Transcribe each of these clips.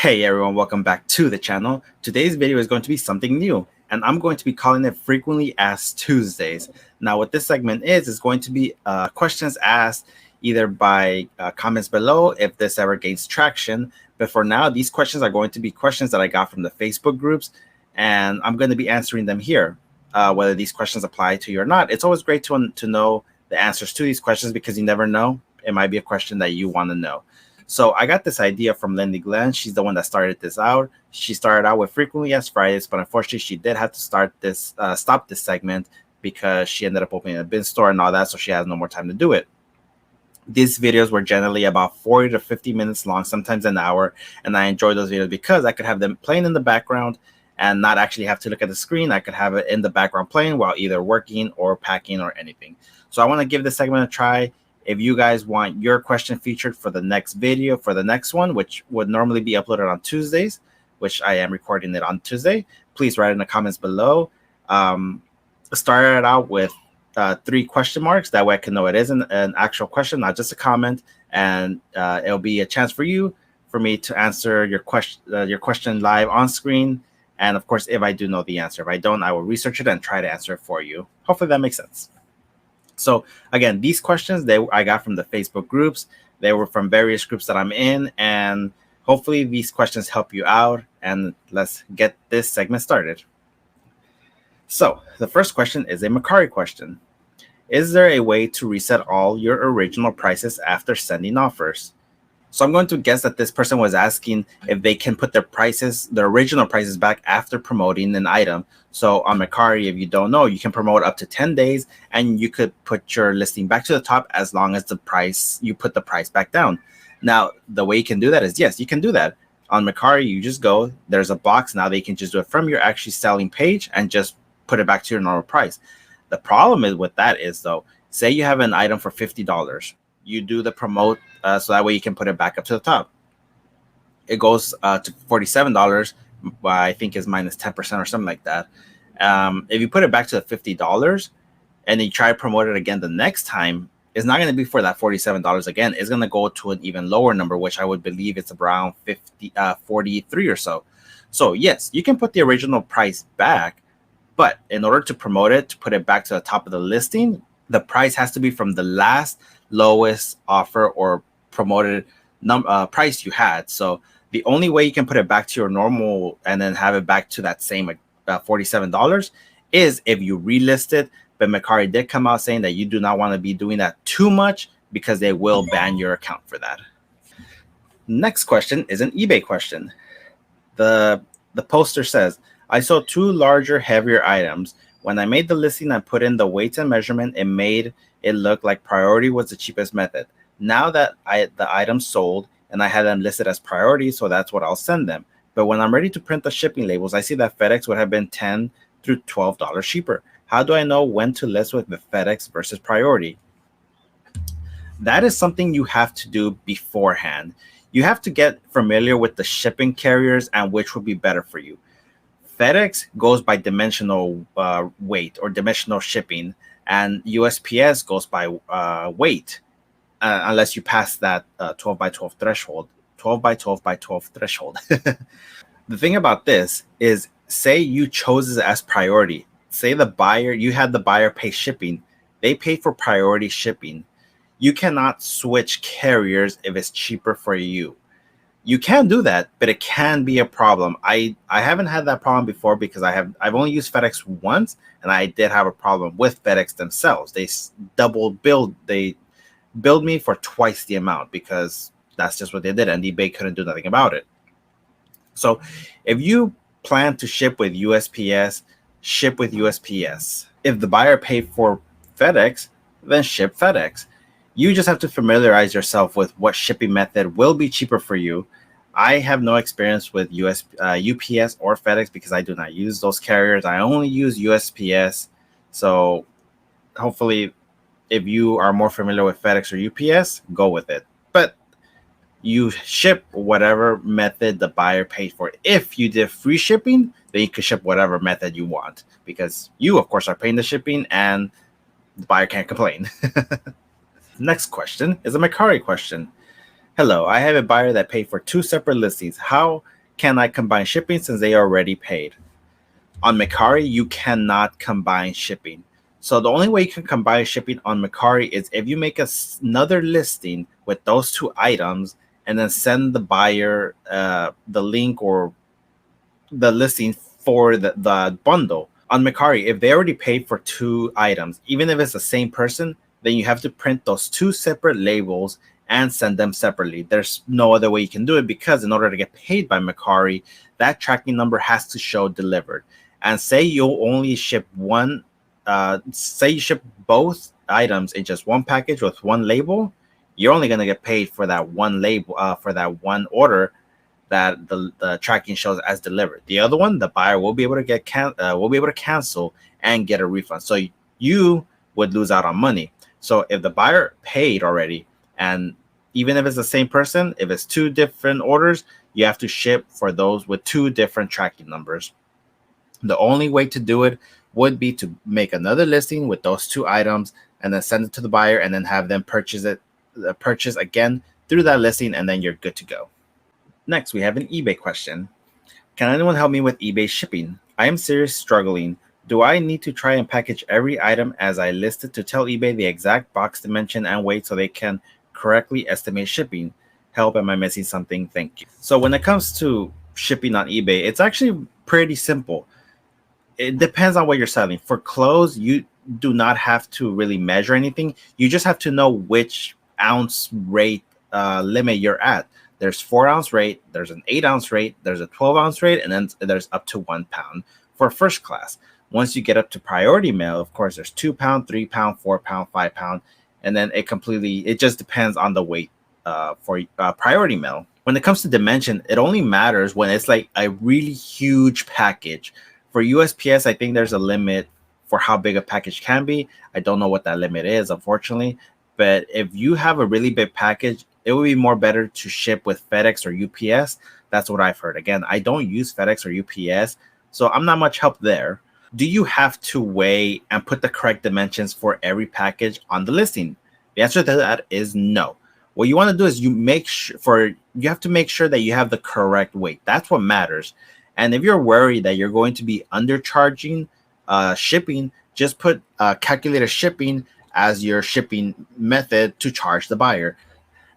Hey everyone, welcome back to the channel. Today's video is going to be something new, and I'm going to be calling it Frequently Asked Tuesdays. Now, what this segment is going to be questions asked either by comments below if this ever gains traction. But for now, these questions are going to be questions that I got from the Facebook groups, and I'm going to be answering them here. Whether these questions apply to you or not, it's always great to know the answers to these questions because you never know. It might be a question that you want to know. So I got this idea from Lindy Glenn. She's the one that started this out. She started out with Frequently Asked Fridays, but unfortunately she did have to stop this segment because she ended up opening a bin store and all that, so she has no more time to do it. These videos were generally about 40 to 50 minutes long, sometimes an hour, and I enjoy those videos because I could have them playing in the background and not actually have to look at the screen. I could have it in the background playing while either working or packing or anything. So I want to give this segment a try. If you guys want your question featured for the next video, for the next one, which would normally be uploaded on Tuesdays, which I am recording it on Tuesday, please write in the comments below. Start it out with 3 question marks. That way I can know it is an actual question, not just a comment. And it'll be a chance for me to answer your question live on screen. And of course, if I do know the answer. If I don't, I will research it and try to answer it for you. Hopefully that makes sense. So again, these questions I got from the Facebook groups. They were from various groups that I'm in, and hopefully these questions help you out. And let's get this segment started. So the first question is a Makari question. Is there a way to reset all your original prices after sending offers? So I'm going to guess that this person was asking if they can put their original prices back after promoting an item. So on Makari, if you don't know, you can promote up to 10 days and you could put your listing back to the top as long as you put the price back down. Now, the way you can do that is, yes, you can do that. On Makari, you just go, there's a box. Now they can just do it from your actually selling page and just put it back to your normal price. The problem with that is, though, say you have an item for $50. You do the promote so that way you can put it back up to the top. It goes to $47, I think is minus 10% or something like that. If you put it back to the $50 and you try to promote it again the next time, it's not going to be for that $47 again. It's going to go to an even lower number, which I would believe it's around 43 or so. So yes, you can put the original price back, but in order to promote it, to put it back to the top of the listing, the price has to be from the lowest offer or promoted price you had. So the only way you can put it back to your normal and then have it back to that same $47 is if you relist it. But Makari did come out saying that you do not want to be doing that too much because they will ban your account for that. Next question is an eBay question. The poster says, I sold 2 larger, heavier items. When I made the listing, I put in the weights and measurement. It made it look like priority was the cheapest method. Now that the items sold and I had them listed as priority, so that's what I'll send them. But when I'm ready to print the shipping labels, I see that Fedex would have been $10 through $12 cheaper. How do I know when to list with the Fedex versus priority? That is something you have to do beforehand. You have to get familiar with the shipping carriers and which would be better for you. FedEx goes by dimensional weight or dimensional shipping, and USPS goes by weight, unless you pass that 12 by 12 threshold. 12 by 12 by 12 threshold. The thing about this is, say you chose it as priority. Say you had the buyer pay shipping. They paid for priority shipping. You cannot switch carriers if it's cheaper for you. You can do that, but it can be a problem. I haven't had that problem before because I've only used FedEx once, and I did have a problem with FedEx themselves. They billed me for twice the amount because that's just what they did, and eBay couldn't do nothing about it. So if you plan to ship with USPS, ship with USPS. If the buyer paid for FedEx, then ship FedEx. You just have to familiarize yourself with what shipping method will be cheaper for you. I have no experience with UPS or FedEx because I do not use those carriers. I only use USPS. So hopefully, if you are more familiar with FedEx or UPS, go with it. But you ship whatever method the buyer paid for. If you did free shipping, then you can ship whatever method you want because you, of course, are paying the shipping and the buyer can't complain. Next question is a Makari question. Hello, I have a buyer that paid for 2 separate listings. How can I combine shipping since they already paid? On Makari, you cannot combine shipping. So the only way you can combine shipping on Makari is if you make another listing with those 2 items and then send the buyer the link or the listing for the bundle. On Makari, if they already paid for 2 items, even if it's the same person, then you have to print those 2 separate labels and send them separately. There's no other way you can do it because in order to get paid by Makari, that tracking number has to show delivered. And say you'll only ship one, say you ship both items in just one package with one label, you're only going to get paid for that one label, for that one order that the tracking shows as delivered. The other one, the buyer will be able to cancel and get a refund. So you would lose out on money. So if the buyer paid already, and even if it's the same person, if it's 2 different orders, you have to ship for those with 2 different tracking numbers. The only way to do it would be to make another listing with those 2 items and then send it to the buyer and then have them purchase again through that listing, and then you're good to go. Next, we have an eBay question. Can anyone help me with eBay shipping? I am seriously struggling. Do I need to try and package every item as I listed to tell eBay the exact box dimension and weight so they can correctly estimate shipping? Help, am I missing something? Thank you. So when it comes to shipping on eBay, it's actually pretty simple. It depends on what you're selling. For clothes, you do not have to really measure anything. You just have to know which ounce rate limit you're at. There's 4-ounce rate, there's an 8-ounce rate, there's a 12-ounce rate, and then there's up to 1 pound for first class. Once you get up to priority mail, of course, there's 2 pound, 3 pound, 4 pound, 5 pound, and then it just depends on the weight for priority mail. When it comes to dimension, it only matters when it's like a really huge package. For USPS, I think there's a limit for how big a package can be. I don't know what that limit is, unfortunately. But if you have a really big package, it would be more better to ship with FedEx or UPS. That's what I've heard. Again, I don't use FedEx or UPS, so I'm not much help there. Do you have to weigh and put the correct dimensions for every package on the listing? The answer to that is no. What you want to do is you have to make sure that you have the correct weight. That's what matters. And if you're worried that you're going to be undercharging shipping, just put calculated shipping as your shipping method to charge the buyer.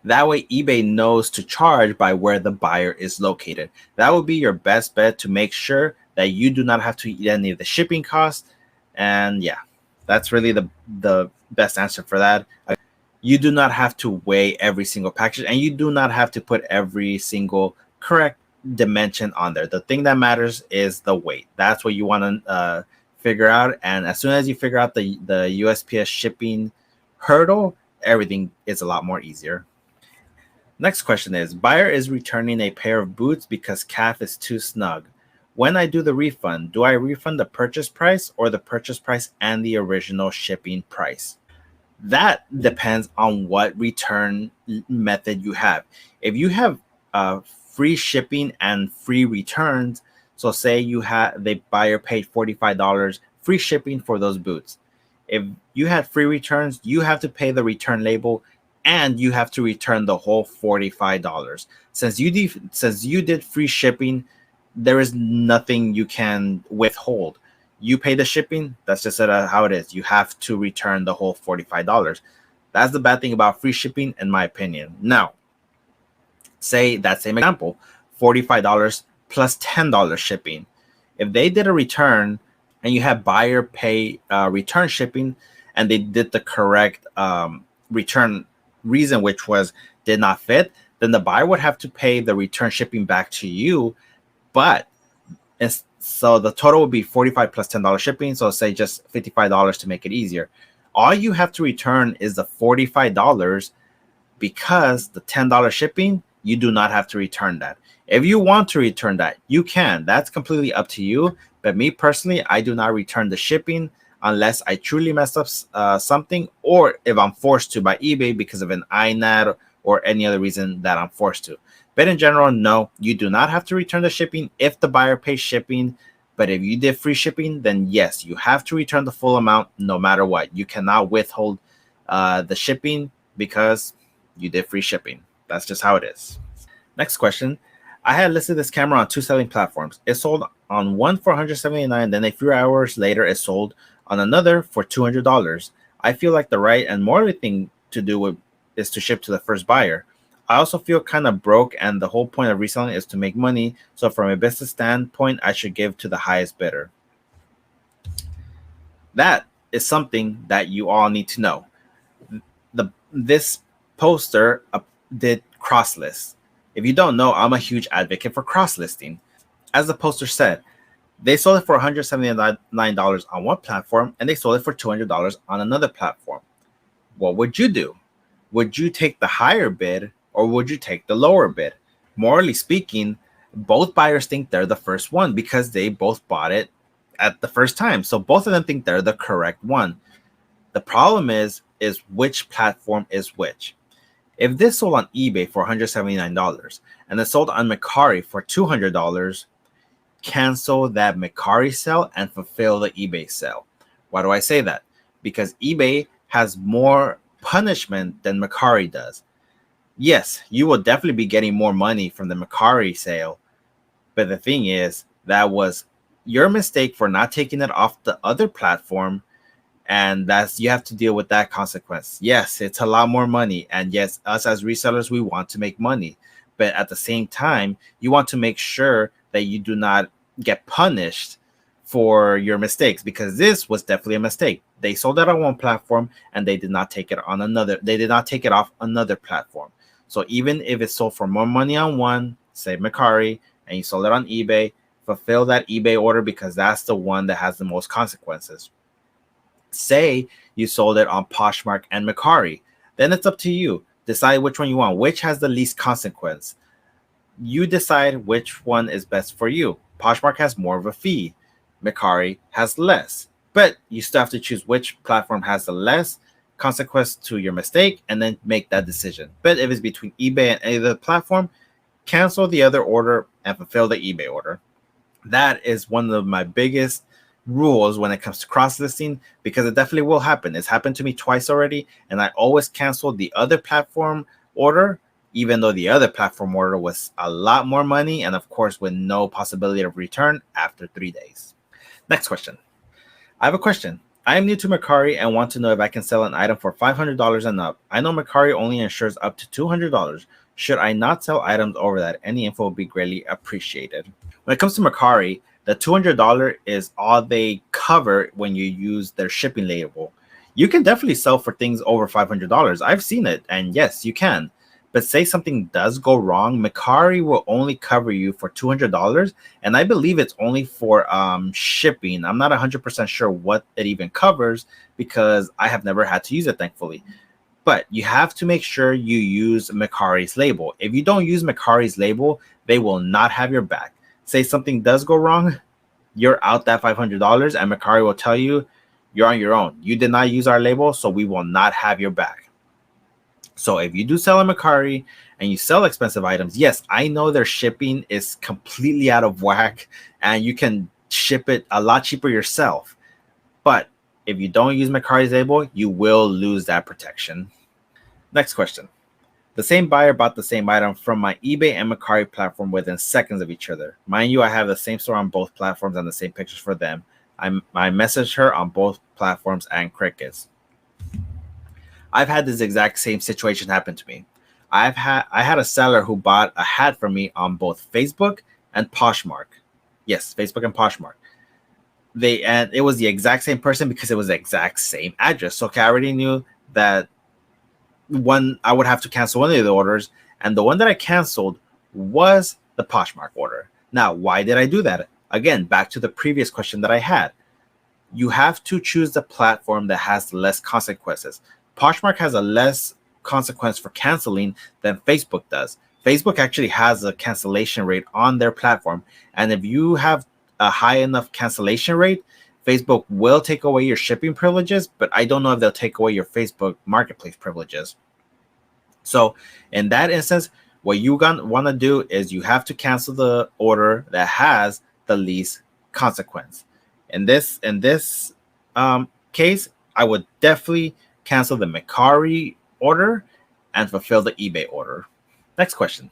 That way, eBay knows to charge by where the buyer is located. That would be your best bet to make sure that you do not have to eat any of the shipping costs. And yeah, that's really the best answer for that. You do not have to weigh every single package, and you do not have to put every single correct dimension on there. The thing that matters is the weight. That's what you want to figure out. And as soon as you figure out the USPS shipping hurdle, everything is a lot more easier. Next question is, buyer is returning a pair of boots because Cath is too snug. When I do the refund, do I refund the purchase price or the purchase price and the original shipping price? That depends on what return method you have. If you have free shipping and free returns, so say the buyer paid $45 free shipping for those boots. If you had free returns, you have to pay the return label and you have to return the whole $45. Since you did free shipping, there is nothing you can withhold. You pay the shipping, that's just how it is. You have to return the whole $45. That's the bad thing about free shipping, in my opinion. Now, say that same example, $45 plus $10 shipping. If they did a return and you had buyer pay return shipping and they did the correct return reason, which was did not fit, then the buyer would have to pay the return shipping back to you. But so the total would be $45 plus $10 shipping. So say just $55 to make it easier. All you have to return is the $45 because the $10 shipping, you do not have to return that. If you want to return that, you can. That's completely up to you. But me personally, I do not return the shipping unless I truly messed up something, or if I'm forced to by eBay because of an INAD or any other reason that I'm forced to. But in general, no, you do not have to return the shipping if the buyer pays shipping. But if you did free shipping, then yes, you have to return the full amount no matter what. You cannot withhold the shipping because you did free shipping. That's just how it is. Next question. I had listed this camera on 2 selling platforms. It sold on one for $179, then a few hours later it sold on another for $200. I feel like the right and morally thing to do is to ship to the first buyer. I also feel kind of broke, and the whole point of reselling is to make money. So from a business standpoint, I should give to the highest bidder. That is something that you all need to know. This poster did cross list. If you don't know, I'm a huge advocate for cross listing. As the poster said, they sold it for $179 on one platform and they sold it for $200 on another platform. What would you do? Would you take the higher bid or would you take the lower bid? Morally speaking, both buyers think they're the first one because they both bought it at the first time. So both of them think they're the correct one. The problem is which platform is which. If this sold on eBay for $179 and it sold on Makari for $200, cancel that Makari sale and fulfill the eBay sale. Why do I say that? Because eBay has more punishment than Makari does. Yes, you will definitely be getting more money from the Makari sale, but the thing is, that was your mistake for not taking it off the other platform, and you have to deal with that consequence. Yes, it's a lot more money, and yes, us as resellers, we want to make money, but at the same time, you want to make sure that you do not get punished for your mistakes, because this was definitely a mistake. They sold it on one platform and they did not take it on another. They did not take it off another platform. So even if it sold for more money on one, say Makari, and you sold it on eBay, fulfill that eBay order because that's the one that has the most consequences. Say you sold it on Poshmark and Makari, then it's up to you. Decide which one you want, which has the least consequence. You decide which one is best for you. Poshmark has more of a fee. Makari has less. But you still have to choose which platform has the less consequence to your mistake and then make that decision. But if it's between eBay and any other platform, cancel the other order and fulfill the eBay order. That is one of my biggest rules when it comes to cross-listing, because it definitely will happen. It's happened to me twice already, and I always canceled the other platform order, even though the other platform order was a lot more money and, of course, with no possibility of return after 3 days. Next question. I have a question. I am new to Makari and want to know if I can sell an item for $500 and up. I know Makari only insures up to $200. Should I not sell items over that? Any info would be greatly appreciated. When it comes to Makari, the $200 is all they cover when you use their shipping label. You can definitely sell for things over $500. I've seen it, and yes, you can. But say something does go wrong, Makari will only cover you for $200, and I believe it's only for shipping. I'm not 100% sure what it even covers because I have never had to use it, thankfully. But you have to make sure you use Makari's label. If you don't use Makari's label, they will not have your back. Say something does go wrong, you're out that $500, and Makari will tell you you're on your own. You did not use our label, so we will not have your back. So if you do sell a Makari and you sell expensive items, yes, I know their shipping is completely out of whack and you can ship it a lot cheaper yourself. But if you don't use Makari's label, you will lose that protection. Next question. The same buyer bought the same item from my eBay and Makari platform within seconds of each other. Mind you, I have the same store on both platforms and the same pictures for them. I messaged her on both platforms and crickets. I've had this exact same situation happen to me. I had a seller who bought a hat from me on both Facebook and Poshmark. Yes, Facebook and Poshmark. And it was the exact same person because it was the exact same address. So I already knew that I would have to cancel one of the orders, and the one that I canceled was the Poshmark order. Now, why did I do that? Again, back to the previous question that I had. You have to choose the platform that has less consequences. Poshmark has a less consequence for canceling than Facebook does. Facebook actually has a cancellation rate on their platform, and if you have a high enough cancellation rate, Facebook will take away your shipping privileges, but I don't know if they'll take away your Facebook marketplace privileges. So in that instance, what you want to do is you have to cancel the order that has the least consequence. In this case, I would definitely cancel the Makari order and fulfill the eBay order. Next question.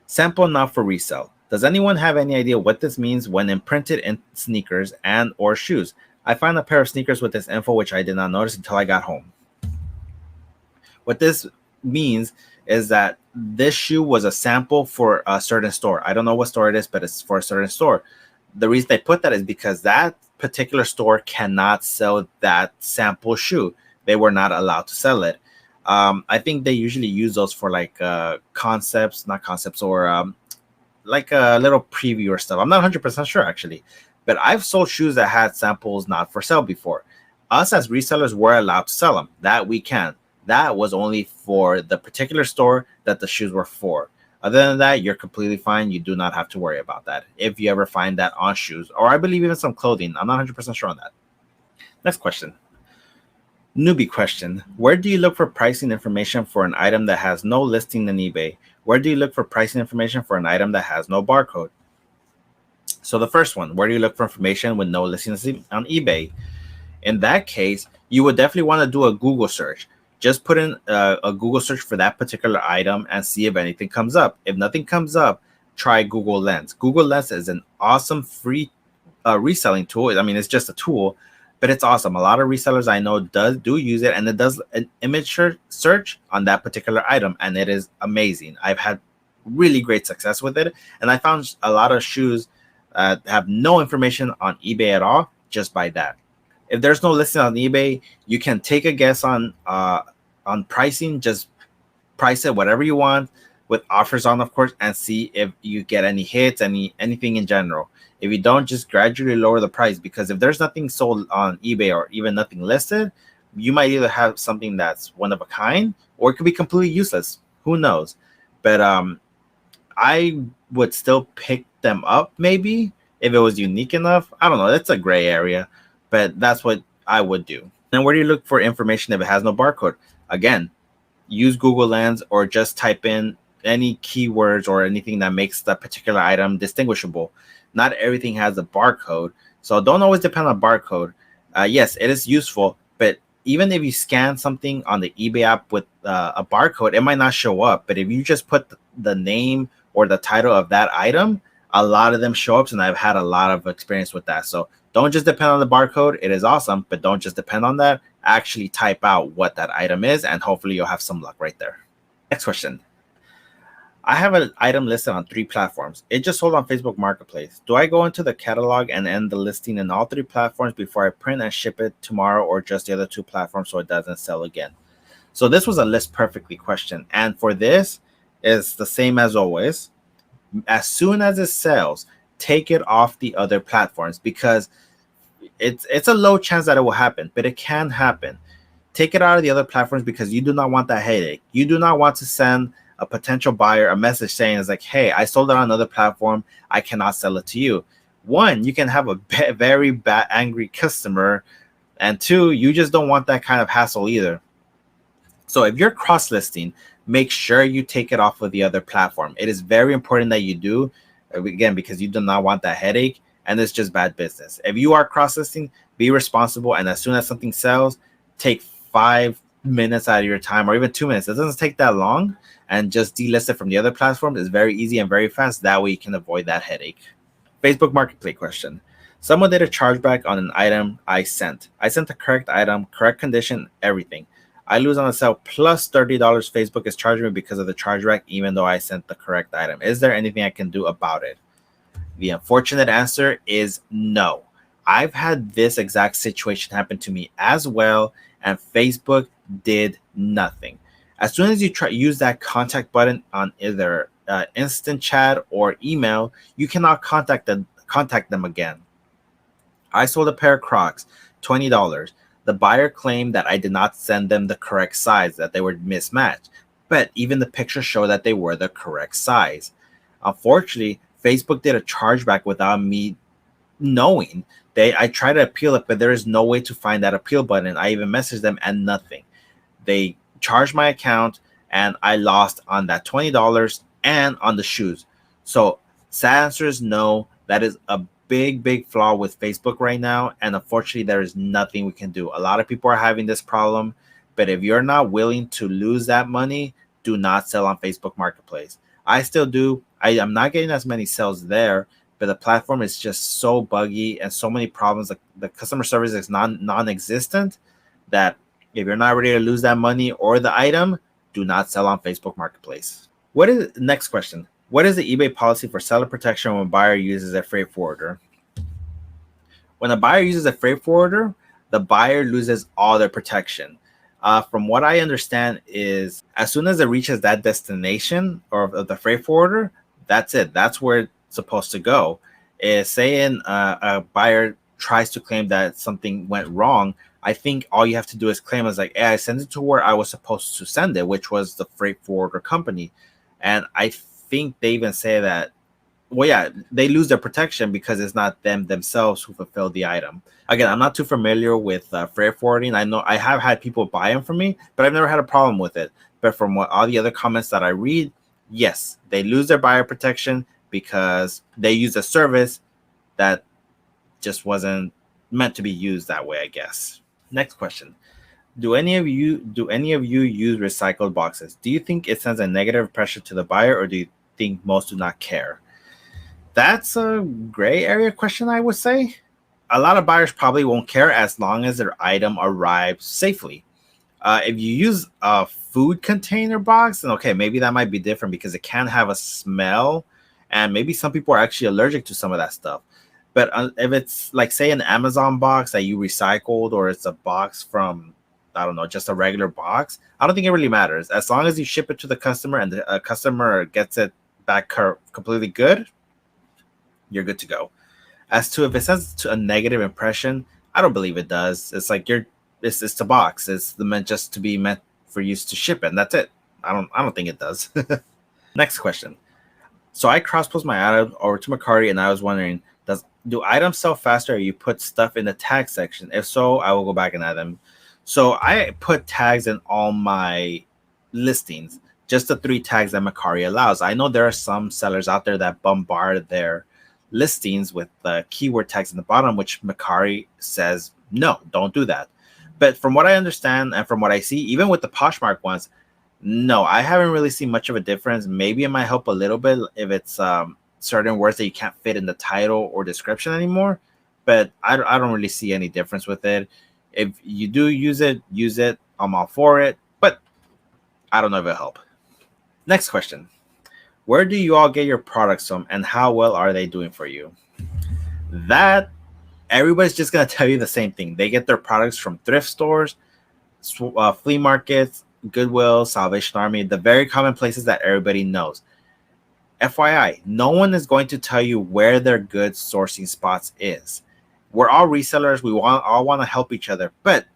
Sample not for resale. Does anyone have any idea what this means when imprinted in sneakers and or shoes? I found a pair of sneakers with this info which I did not notice until I got home. What this means is that this shoe was a sample for a certain store. I don't know what store it is, but it's for a certain store. The reason they put that is because that particular store cannot sell that sample shoe. They were not allowed to sell it. I think they usually use those for like concepts, not concepts, or like a little preview or stuff. I'm not 100% sure actually, but I've sold shoes that had samples not for sale before. Us as resellers were allowed to sell them. That we can. That was only for the particular store that the shoes were for. Other than that, you're completely fine. You do not have to worry about that if you ever find that on shoes, or I believe even some clothing. I'm not 100% sure on that. Next question. Newbie question. Where do you look for pricing information for an item that has no listing in eBay? Where do you look for pricing information for an item that has no barcode? So the first one, where do you look for information with no listings on eBay? In that case, you would definitely want to do a Google search. Just put in a Google search for that particular item and see if anything comes up. If nothing comes up, try Google Lens. Google Lens is an awesome free reselling tool. I mean, it's just a tool, but it's awesome. A lot of resellers I know do use it, and it does an image search on that particular item, and it is amazing. I've had really great success with it, and I found a lot of shoes have no information on eBay at all just by that. If there's no listing on eBay, you can take a guess on pricing. Just price it whatever you want with offers on, of course, and see if you get any hits, anything in general. If you don't, just gradually lower the price, because if there's nothing sold on eBay or even nothing listed, you might either have something that's one of a kind or it could be completely useless. Who knows? But I would still pick them up maybe if it was unique enough. I don't know. That's a gray area, but that's what I would do. And where do you look for information if it has no barcode? Again, use Google Lens or just type in any keywords or anything that makes that particular item distinguishable. Not everything has a barcode, so don't always depend on barcode. Yes, it is useful, but even if you scan something on the eBay app with a barcode, it might not show up. But if you just put the name or the title of that item, a lot of them show up, and I've had a lot of experience with that. So don't just depend on the barcode. It is awesome, but don't just depend on that. Actually type out what that item is, and hopefully you'll have some luck right there. Next question. I have an item listed on 3 platforms. It just sold on Facebook Marketplace. Do I go into the catalog and end the listing in all 3 platforms before I print and ship it tomorrow, or just the other 2 platforms so it doesn't sell again? So this was a list perfectly question. And for this, it's the same as always. As soon as it sells, take it off the other platforms, because it's a low chance that it will happen, but it can happen. Take it out of the other platforms because you do not want that headache. You do not want to send a potential buyer a message saying, it's like, hey, I sold it on another platform, I cannot sell it to you. 1, you can have a very bad angry customer, and 2, you just don't want that kind of hassle either. So if you're cross-listing, make sure you take it off of the other platform. It is very important that you do, again, because you do not want that headache, and it's just bad business. If you are cross-listing, be responsible, and as soon as something sells, take 5 minutes out of your time, or even 2 minutes. It doesn't take that long, and just delist it from the other platforms. It's very easy and very fast. That way you can avoid that headache. Facebook Marketplace question. Someone did a chargeback on an item I sent. I sent the correct item, correct condition, everything. I lose on the sale plus $30. Facebook is charging me because of the chargeback, even though I sent the correct item. Is there anything I can do about it? The unfortunate answer is no. I've had this exact situation happen to me as well, and Facebook did nothing. As soon as you use that contact button on either instant chat or email, you cannot contact them again. I sold a pair of Crocs, $20. The buyer claimed that I did not send them the correct size, that they were mismatched, but even the pictures show that they were the correct size. Unfortunately, Facebook did a chargeback without me knowing. I tried to appeal it, but there is no way to find that appeal button. I even messaged them and nothing. They charged my account, and I lost on that $20 and on the shoes. So sad answer is no. That is a big flaw with Facebook right now, and unfortunately there is nothing we can do. A lot of people are having this problem, but if you're not willing to lose that money, do not sell on Facebook Marketplace. I still do. I am not getting as many sales there, but the platform is just so buggy and so many problems. Like the customer service is non-existent that if you're not ready to lose that money or the item, do not sell on Facebook Marketplace. Next question? What is the eBay policy for seller protection when a buyer uses a freight forwarder? When a buyer uses a freight forwarder, the buyer loses all their protection. From what I understand is as soon as it reaches that destination or the freight forwarder, that's it. That's where it's supposed to go. Saying a buyer tries to claim that something went wrong, I think all you have to do is claim as like, hey, I sent it to where I was supposed to send it, which was the freight forwarder company. And I think they even say that, well, yeah, they lose their protection because it's not them themselves who fulfilled the item. Again, I'm not too familiar with freight forwarding. I know I have had people buy them from me, but I've never had a problem with it. But from all the other comments that I read, yes, they lose their buyer protection because they use a service that just wasn't meant to be used that way, I guess. Next question. Do any of you use recycled boxes? Do you think it sends a negative impression to the buyer, or do you think most do not care? That's a gray area question, I would say. A lot of buyers probably won't care as long as their item arrives safely. If you use a food container box, then okay, maybe that might be different because it can have a smell, and maybe some people are actually allergic to some of that stuff. But if it's like, say, an Amazon box that you recycled, or it's a box from, I don't know, just a regular box, I don't think it really matters. As long as you ship it to the customer and the customer gets it back completely good, you're good to go. As to if it sends to a negative impression, I don't believe it does. It's like it's the box. It's meant just to be meant for use to ship it, and that's it. I don't think it does. Next question. So I cross-post my item over to Makari, and I was wondering, do items sell faster if you put stuff in the tag section? If so, I will go back and add them. So I put tags in all my listings, just the 3 tags that Makari allows. I know there are some sellers out there that bombard their listings with the keyword tags in the bottom, which Makari says, no, don't do that. But from what I understand and from what I see, even with the Poshmark ones, no, I haven't really seen much of a difference. Maybe it might help a little bit if it's certain words that you can't fit in the title or description anymore, but I don't really see any difference with it. If you do use it, I'm all for it, but I don't know if it'll help. Next question. Where do you all get your products from, and how well are they doing for you? That, everybody's just going to tell you the same thing. They get their products from thrift stores, flea markets, Goodwill, Salvation Army, the very common places that everybody knows. FYI, no one is going to tell you where their good sourcing spots is. We're all resellers. We all want to help each other, but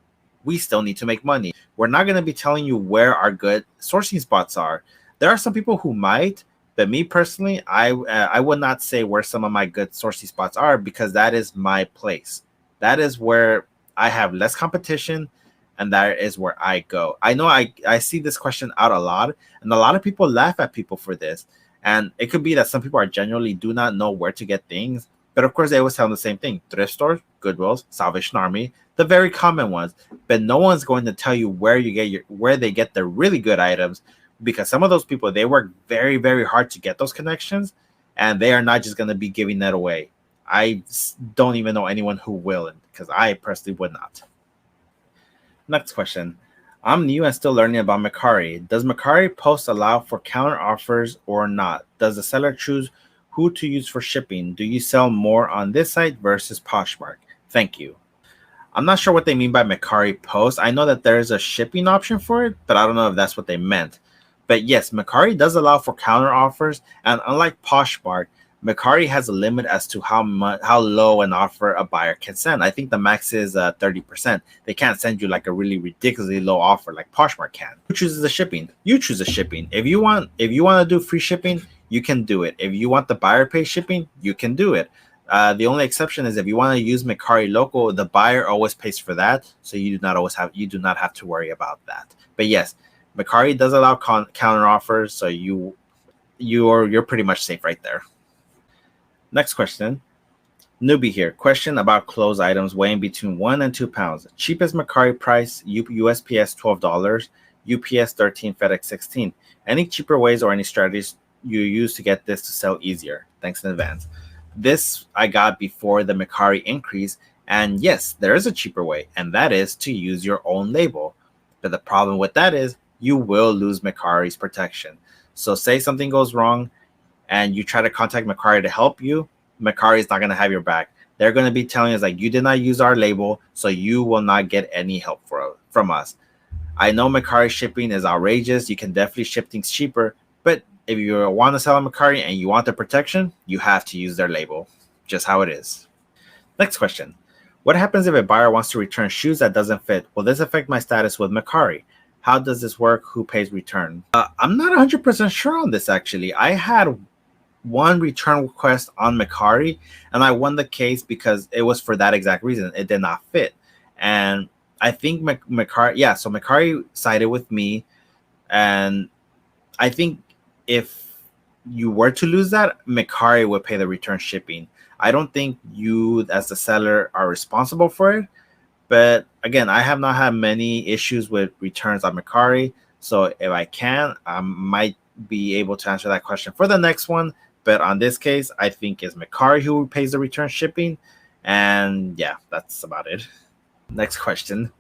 we still need to make money. We're not going to be telling you where our good sourcing spots are. There are some people who might, but me personally, I would not say where some of my good sourcing spots are, because that is my place. That is where I have less competition, and that is where I go. I know I see this question out a lot, and a lot of people laugh at people for this. And it could be that some people are genuinely do not know where to get things. But of course, they always tell them the same thing. Thrift stores, Goodwills, Salvation Army, the very common ones. But no one's going to tell you where they get their really good items, because some of those people, they work very, very hard to get those connections, and they are not just going to be giving that away. I don't even know anyone who will, because I personally would not. Next question. I'm new and still learning about Makari. Does Makari post allow for counter offers or not? Does the seller choose who to use for shipping? Do you sell more on this site versus Poshmark? Thank you. I'm not sure what they mean by Makari post. I know that there is a shipping option for it, but I don't know if that's what they meant. But yes, Makari does allow for counter offers, and unlike Poshmark, Makari has a limit as to how low an offer a buyer can send. I think the max is 30%. They can't send you like a really ridiculously low offer like Poshmark can. Who chooses the shipping? You choose the shipping. If you want to do free shipping, you can do it. If you want the buyer pay shipping, you can do it. The only exception is if you want to use Makari Local, the buyer always pays for that, so you do not have to worry about that. But yes, Makari does allow counter offers, so you're pretty much safe right there. Next question. Newbie here. Question about clothes items weighing between 1 and 2 pounds. Cheapest Makari price, USPS $12. UPS 13, FedEx 16. Any cheaper ways or any strategies you use to get this to sell easier? Thanks in advance. This I got before the Makari increase, and yes, there is a cheaper way, and that is to use your own label. But the problem with that is you will lose Makari's protection. So say something goes wrong and you try to contact Makari to help you, Makari is not going to have your back. They're going to be telling us like, you did not use our label, so you will not get any help from us. I know Makari shipping is outrageous. You can definitely ship things cheaper, but if you want to sell on Makari and you want the protection, you have to use their label. Just how it is. Next question. What happens if a buyer wants to return shoes that doesn't fit? Will this affect my status with Makari? How does this work? Who pays return? I'm not 100% sure on this, actually. I had one return request on Makari, and I won the case because it was for that exact reason. It did not fit. And I think Makari, so Makari sided with me. And I think if you were to lose that, Makari would pay the return shipping. I don't think you, as the seller, are responsible for it. But again, I have not had many issues with returns on Makari. So if I can, I might be able to answer that question for the next one. But on this case, I think it's Makari who pays the return shipping. And yeah, that's about it. Next question.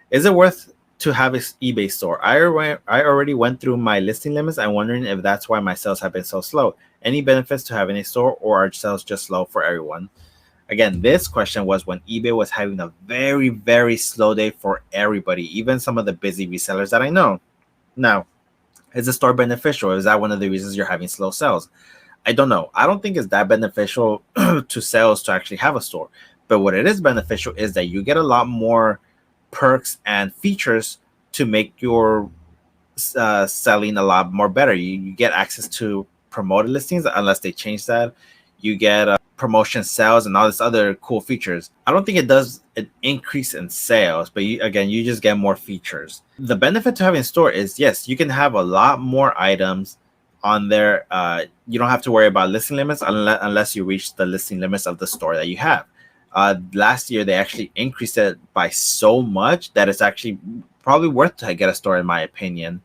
Is it worth to have an eBay store? I already went through my listing limits. I'm wondering if that's why my sales have been so slow. Any benefits to having a store, or are sales just slow for everyone? Again, this question was when eBay was having a very, very slow day for everybody, even some of the busy resellers that I know. Now, is the store beneficial? Is that one of the reasons you're having slow sales? I don't know. I don't think it's that beneficial to sales to actually have a store. But what it is beneficial is that you get a lot more perks and features to make your selling a lot more better. You get access to promoted listings, unless they change that. You get promotion sales and all this other cool features. I don't think it does an increase in sales, but you just get more features. The benefit to having a store is, yes, you can have a lot more items on there. You don't have to worry about listing limits unless you reach the listing limits of the store that you have. Last year, they actually increased it by so much that it's actually probably worth to get a store, in my opinion.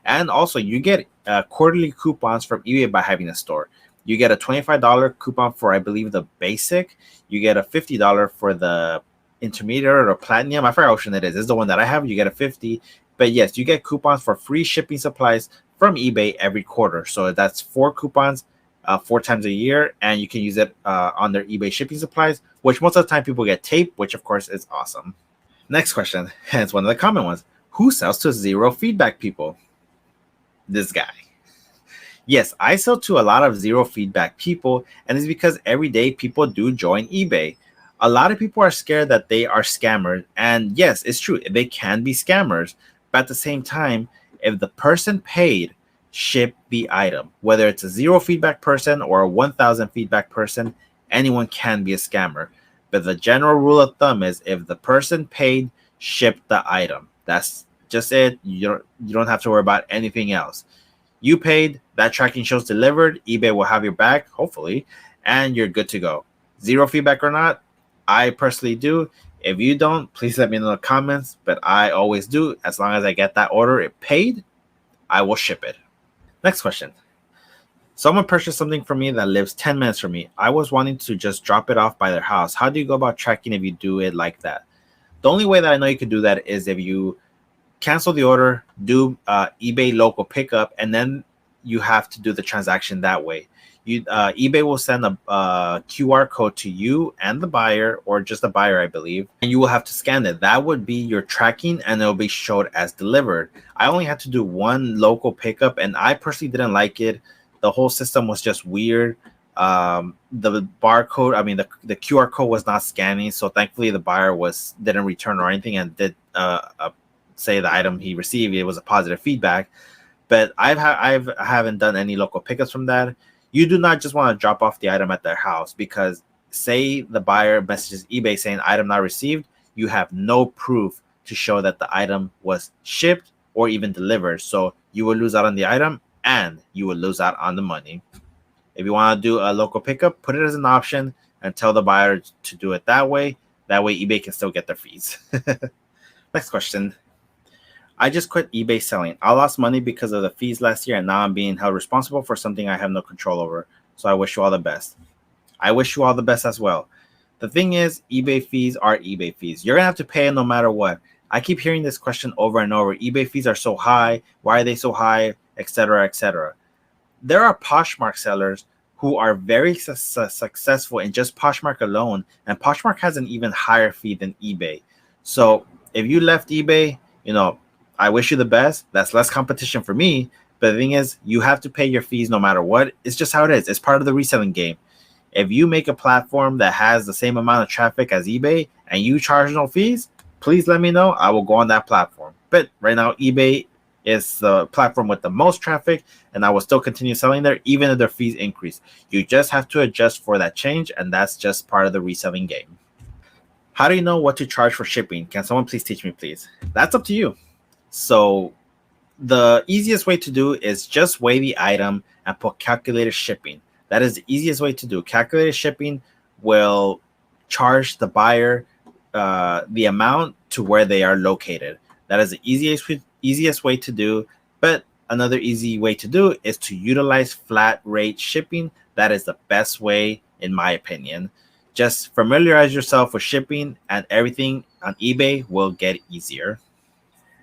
And also, you get quarterly coupons from eBay by having a store. You get a $25 coupon for, I believe, the basic. You get a $50 for the intermediate or platinum. I forgot which one it is. This is the one that I have. You get a $50. But yes, you get coupons for free shipping supplies from eBay every quarter. So that's 4 coupons 4 times a year, and you can use it on their eBay shipping supplies, which most of the time people get tape, which of course is awesome. Next question, and it's one of the common ones. Who sells to zero feedback people? This guy. Yes, I sell to a lot of zero feedback people, and it's because every day people do join eBay. A lot of people are scared that they are scammers, and yes, it's true, they can be scammers, but at the same time, if the person paid, ship the item, whether it's a zero feedback person or a 1,000 feedback person, anyone can be a scammer. But the general rule of thumb is if the person paid, ship the item. That's just it. You don't have to worry about anything else. You paid, that tracking shows delivered, eBay will have your back, hopefully, and you're good to go. Zero feedback or not, I personally do. If you don't, please let me know in the comments, but I always do. As long as I get that order, it paid, I will ship it. Next question. Someone purchased something from me that lives 10 minutes from me. I was wanting to just drop it off by their house. How do you go about tracking if you do it like that? The only way that I know you could do that is if you cancel the order, do eBay local pickup, and then you have to do the transaction that way. eBay will send a QR code to you and the buyer, or just the buyer, I believe, and you will have to scan it. That would be your tracking, and it'll be showed as delivered. I only had to do one local pickup, and I personally didn't like it. The whole system was just weird. The barcode, I mean, the QR code was not scanning, so thankfully the buyer didn't return or anything, and did say the item he received, it was a positive feedback. But I haven't done any local pickups from that. You do not just want to drop off the item at their house, because say the buyer messages eBay saying item not received, you have no proof to show that the item was shipped or even delivered. So you will lose out on the item and you will lose out on the money. If you want to do a local pickup, put it as an option and tell the buyer to do it that way. That way eBay can still get their fees. Next question. I just quit eBay selling. I lost money because of the fees last year, and now I'm being held responsible for something I have no control over. So I wish you all the best. I wish you all the best as well. The thing is, eBay fees are eBay fees. You're going to have to pay it no matter what. I keep hearing this question over and over. eBay fees are so high. Why are they so high? Etc. Etc. There are Poshmark sellers who are very successful in just Poshmark alone, and Poshmark has an even higher fee than eBay. So if you left eBay, I wish you the best. That's less competition for me. But the thing is, you have to pay your fees no matter what. It's just how it is. It's part of the reselling game. If you make a platform that has the same amount of traffic as eBay and you charge no fees, please let me know. I will go on that platform. But right now, eBay is the platform with the most traffic, and I will still continue selling there even if their fees increase. You just have to adjust for that change, and that's just part of the reselling game. How do you know what to charge for shipping? Can someone please teach me, please? That's up to you. So the easiest way to do is just weigh the item and put calculated shipping. That is the easiest way to do. Calculated shipping will charge the buyer the amount to where they are located. That is the easiest way to do. But another easy way to do is to utilize flat rate shipping. That is the best way, in my opinion. Just familiarize yourself with shipping, and everything on eBay will get easier.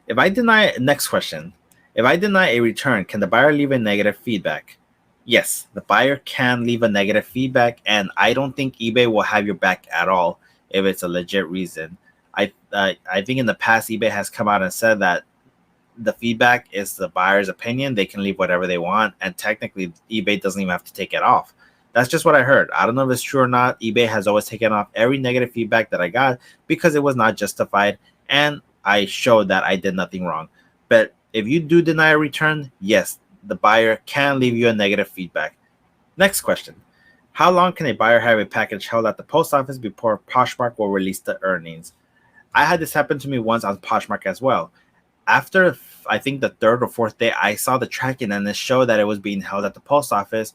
Next question. If I deny a return, can the buyer leave a negative feedback? Yes, the buyer can leave a negative feedback, and I don't think eBay will have your back at all if it's a legit reason. I think in the past, eBay has come out and said that the feedback is the buyer's opinion. They can leave whatever they want, and technically, eBay doesn't even have to take it off. That's just what I heard. I don't know if it's true or not. eBay has always taken off every negative feedback that I got because it was not justified, and I showed that I did nothing wrong. But if you do deny a return, yes, the buyer can leave you a negative feedback. Next question. How long can a buyer have a package held at the post office before Poshmark will release the earnings? I had this happen to me once on Poshmark as well. After, I think, the third or fourth day, I saw the tracking and it showed that it was being held at the post office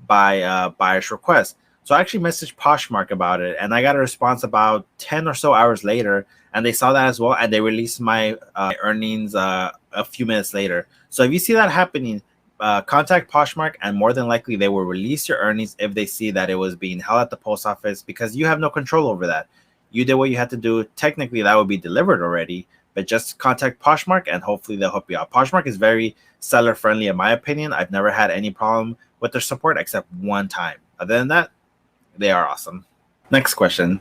by buyer's request. So I actually messaged Poshmark about it, and I got a response about 10 or so hours later, and they saw that as well, and they released my earnings a few minutes later. So if you see that happening, contact Poshmark, and more than likely they will release your earnings if they see that it was being held at the post office, because you have no control over that. You did what you had to do. Technically, that would be delivered already, but just contact Poshmark and hopefully they'll help you out. Poshmark is very seller friendly, in my opinion. I've never had any problem with their support except one time. Other than that, they are awesome. Next question.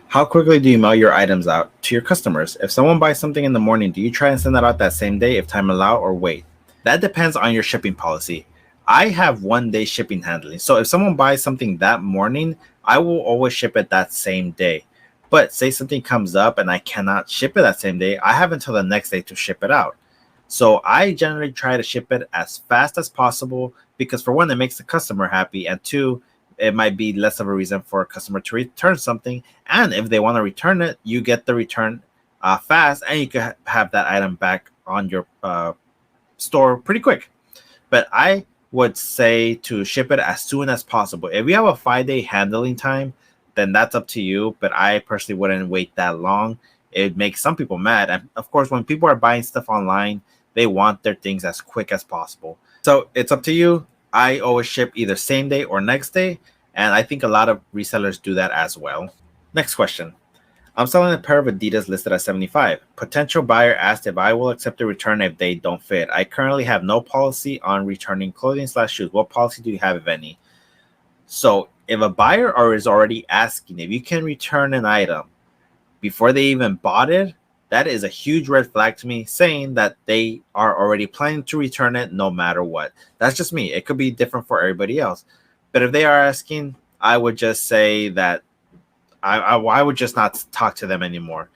How quickly do you mail your items out to your customers? If someone buys something in the morning, do you try and send that out that same day if time allow, or wait? That depends on your shipping policy. I have 1 day shipping handling. So if someone buys something that morning, I will always ship it that same day. But say something comes up and I cannot ship it that same day, I have until the next day to ship it out. So I generally try to ship it as fast as possible because, for one, it makes the customer happy, and two, it might be less of a reason for a customer to return something. And if they want to return it, you get the return fast, and you can have that item back on your store pretty quick. But I would say to ship it as soon as possible. If you have a 5-day handling time, then that's up to you. But I personally wouldn't wait that long. It makes some people mad. And of course, when people are buying stuff online, they want their things as quick as possible. So it's up to you. I always ship either same day or next day. And I think a lot of resellers do that as well. Next question. I'm selling a pair of Adidas listed at $75. Potential buyer asked if I will accept a return if they don't fit. I currently have no policy on returning clothing/shoes. What policy do you have, if any? So if a buyer is already asking if you can return an item before they even bought it, that is a huge red flag to me, saying that they are already planning to return it no matter what. That's just me. It could be different for everybody else. But if they are asking, I would just say that I would just not talk to them anymore.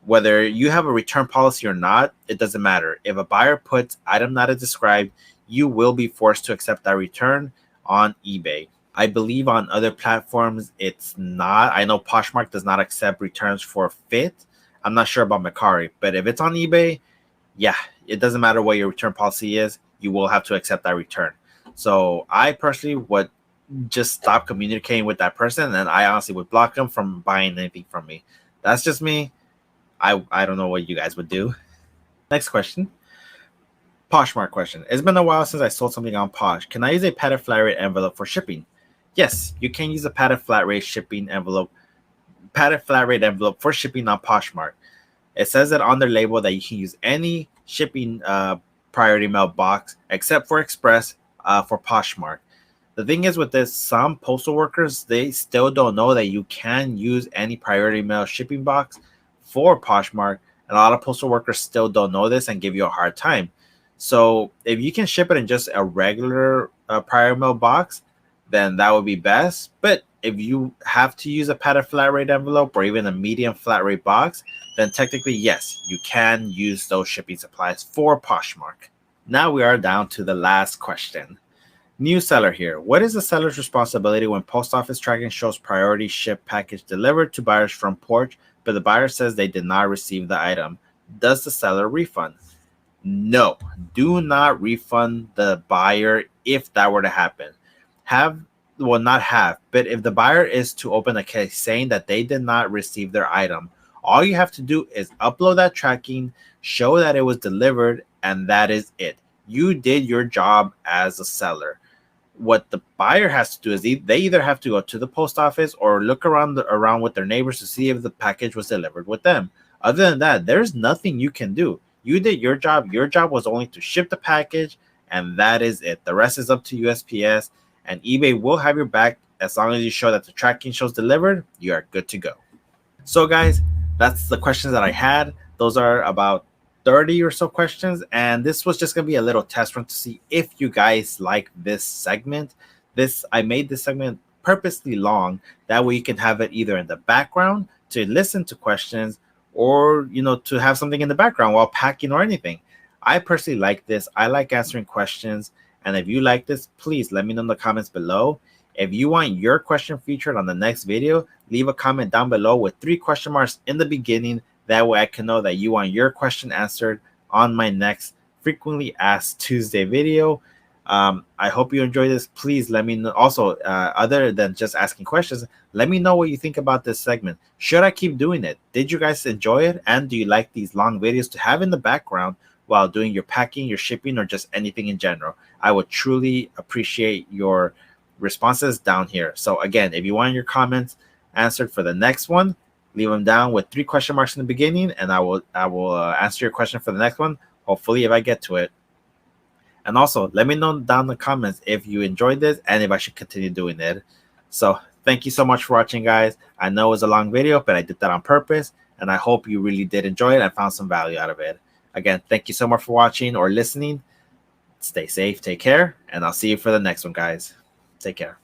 Whether you have a return policy or not, it doesn't matter. If a buyer puts item not as described, you will be forced to accept that return on eBay. I believe on other platforms it's not. I know Poshmark does not accept returns for fit. I'm not sure about Makari, but if it's on eBay, yeah, it doesn't matter what your return policy is, you will have to accept that return. So I personally would just stop communicating with that person, and I honestly would block them from buying anything from me. That's just me. I don't know what you guys would do. Next question. Poshmark question. It's been a while since I sold something on Posh. Can I use a padded flat rate envelope for shipping? Yes, you can use a padded flat rate envelope for shipping on Poshmark. It says it on their label that you can use any shipping priority mail box except for Express for Poshmark. The thing is with this, some postal workers, they still don't know that you can use any priority mail shipping box for Poshmark. And a lot of postal workers still don't know this and give you a hard time. So if you can ship it in just a regular priority mail box, then that would be best. But if you have to use a padded flat rate envelope or even a medium flat rate box, then technically, yes, you can use those shipping supplies for Poshmark. Now we are down to the last question. New seller here. What is the seller's responsibility when post office tracking shows priority ship package delivered to buyers from Porch, but the buyer says they did not receive the item? Does the seller refund? No, do not refund the buyer if that were to happen. But if the buyer is to open a case saying that they did not receive their item, all you have to do is upload that tracking, show that it was delivered, and that is it. You did your job as a seller. What the buyer has to do is they either have to go to the post office or look around with their neighbors to see if the package was delivered with them. Other than that, there's nothing you can do. You did your job. Your job was only to ship the package, and that is it. The rest is up to USPS, and eBay will have your back as long as you show that the tracking shows delivered. You are good to go. So, guys, that's the questions that I had. Those are about 30 or so questions, and this was just going to be a little test run to see if you guys like this segment. I made this segment purposely long. That way you can have it either in the background to listen to questions or, to have something in the background while packing or anything. I personally like this. I like answering questions. And if you like this, please let me know in the comments below. If you want your question featured on the next video, leave a comment down below with 3 question marks in the beginning. That way I can know that you want your question answered on my next Frequently Asked Tuesday video. I hope you enjoyed this. Please let me know. Also, other than just asking questions, let me know what you think about this segment. Should I keep doing it? Did you guys enjoy it? And do you like these long videos to have in the background while doing your packing, your shipping, or just anything in general? I would truly appreciate your responses down here. So again, if you want your comments answered for the next one, leave them down with 3 question marks in the beginning, and I will answer your question for the next one, hopefully, if I get to it. And also, let me know down in the comments if you enjoyed this and if I should continue doing it. So thank you so much for watching, guys. I know it was a long video, but I did that on purpose, and I hope you really did enjoy it and found some value out of it. Again, thank you so much for watching or listening. Stay safe, take care, and I'll see you for the next one, guys. Take care.